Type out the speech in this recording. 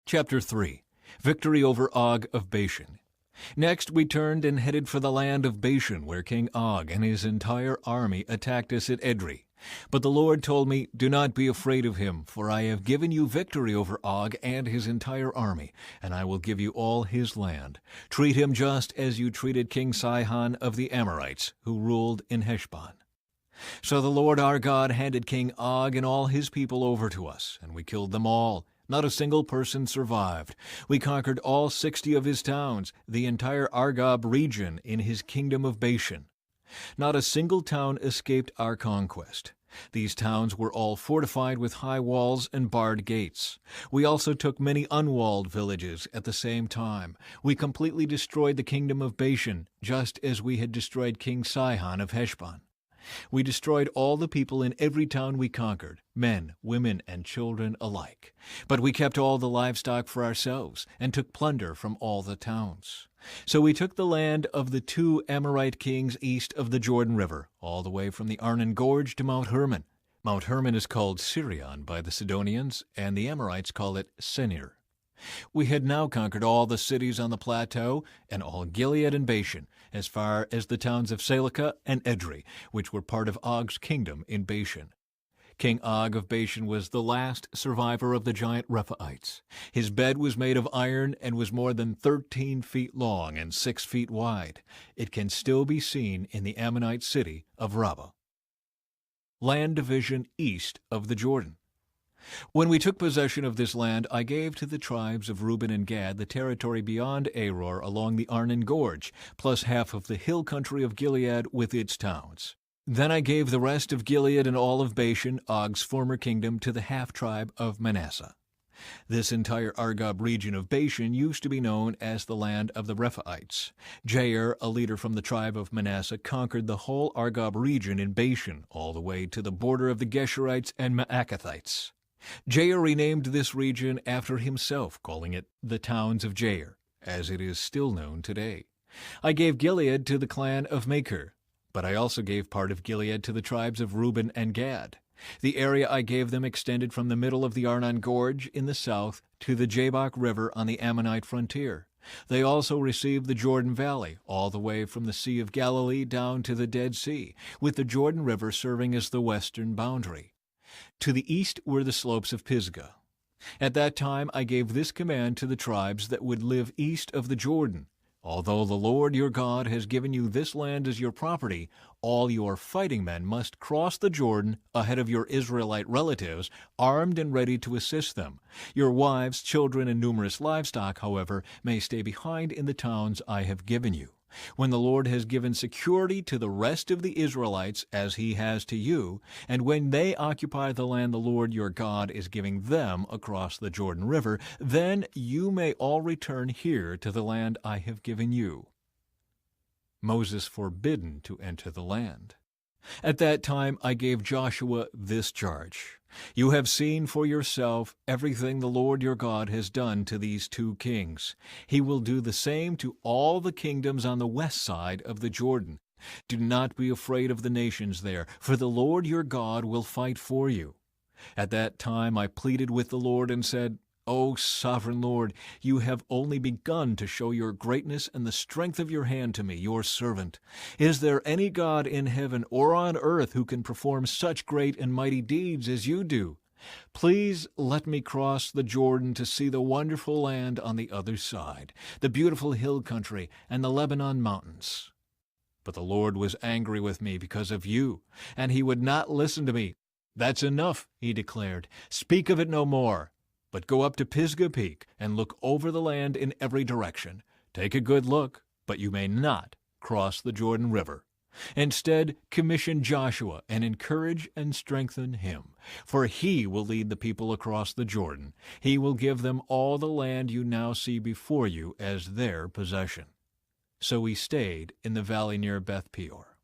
Chapter 3. Victory over Og of Bashan. Next we turned and headed for the land of Bashan, where King Og and his entire army attacked us at Edrei. But the Lord told me, "Do not be afraid of him, for I have given you victory over Og and his entire army, and I will give you all his land. Treat him just as you treated King Sihon of the Amorites, who ruled in Heshbon." So the Lord our God handed King Og and all his people over to us, and we killed them all. Not a single person survived. We conquered all 60 of his towns, the entire Argob region in his kingdom of Bashan. Not a single town escaped our conquest. These towns were all fortified with high walls and barred gates. We also took many unwalled villages at the same time. We completely destroyed the kingdom of Bashan, just as we had destroyed King Sihon of Heshbon. We destroyed all the people in every town we conquered, men, women, and children alike. But we kept all the livestock for ourselves, and took plunder from all the towns. So we took the land of the 2 Amorite kings east of the Jordan River, all the way from the Arnon Gorge to Mount Hermon. Mount Hermon is called Sirion by the Sidonians, and the Amorites call it Senir. We had now conquered all the cities on the plateau, and all Gilead and Bashan, as far as the towns of Salecah and Edrei, which were part of Og's kingdom in Bashan. King Og of Bashan was the last survivor of the giant Rephaites. His bed was made of iron and was more than 13 feet long and 6 feet wide. It can still be seen in the Ammonite city of Rabbah. Land division east of the Jordan. When we took possession of this land, I gave to the tribes of Reuben and Gad the territory beyond Aror along the Arnon Gorge, plus half of the hill country of Gilead with its towns. Then I gave the rest of Gilead and all of Bashan, Og's former kingdom, to the half-tribe of Manasseh. This entire Argob region of Bashan used to be known as the land of the Rephaites. Jair, a leader from the tribe of Manasseh, conquered the whole Argob region in Bashan, all the way to the border of the Geshurites and Maacathites. Jair renamed this region after himself, calling it the Towns of Jair, as it is still known today. I gave Gilead to the clan of Machir, but I also gave part of Gilead to the tribes of Reuben and Gad. The area I gave them extended from the middle of the Arnon Gorge in the south to the Jabbok River on the Ammonite frontier. They also received the Jordan Valley, all the way from the Sea of Galilee down to the Dead Sea, with the Jordan River serving as the western boundary. To the east were the slopes of Pisgah. At that time I gave this command to the tribes that would live east of the Jordan: "Although the Lord your God has given you this land as your property, all your fighting men must cross the Jordan ahead of your Israelite relatives, armed and ready to assist them. Your wives, children, and numerous livestock, however, may stay behind in the towns I have given you. When the Lord has given security to the rest of the Israelites, as he has to you, and when they occupy the land the Lord your God is giving them across the Jordan River, then you may all return here to the land I have given you." Moses forbidden to enter the land. At that time I gave Joshua this charge: "You have seen for yourself everything the Lord your God has done to these 2 kings. He will do the same to all the kingdoms on the west side of the Jordan. Do not be afraid of the nations there, for the Lord your God will fight for you." At that time I pleaded with the Lord and said, "O sovereign Lord, you have only begun to show your greatness and the strength of your hand to me, your servant. Is there any God in heaven or on earth who can perform such great and mighty deeds as you do? Please let me cross the Jordan to see the wonderful land on the other side, the beautiful hill country and the Lebanon mountains." But the Lord was angry with me because of you, and he would not listen to me. "That's enough," he declared. "Speak of it no more. But go up to Pisgah Peak and look over the land in every direction. Take a good look, but you may not cross the Jordan River. Instead, commission Joshua and encourage and strengthen him, for he will lead the people across the Jordan. He will give them all the land you now see before you as their possession." So we stayed in the valley near Beth Peor.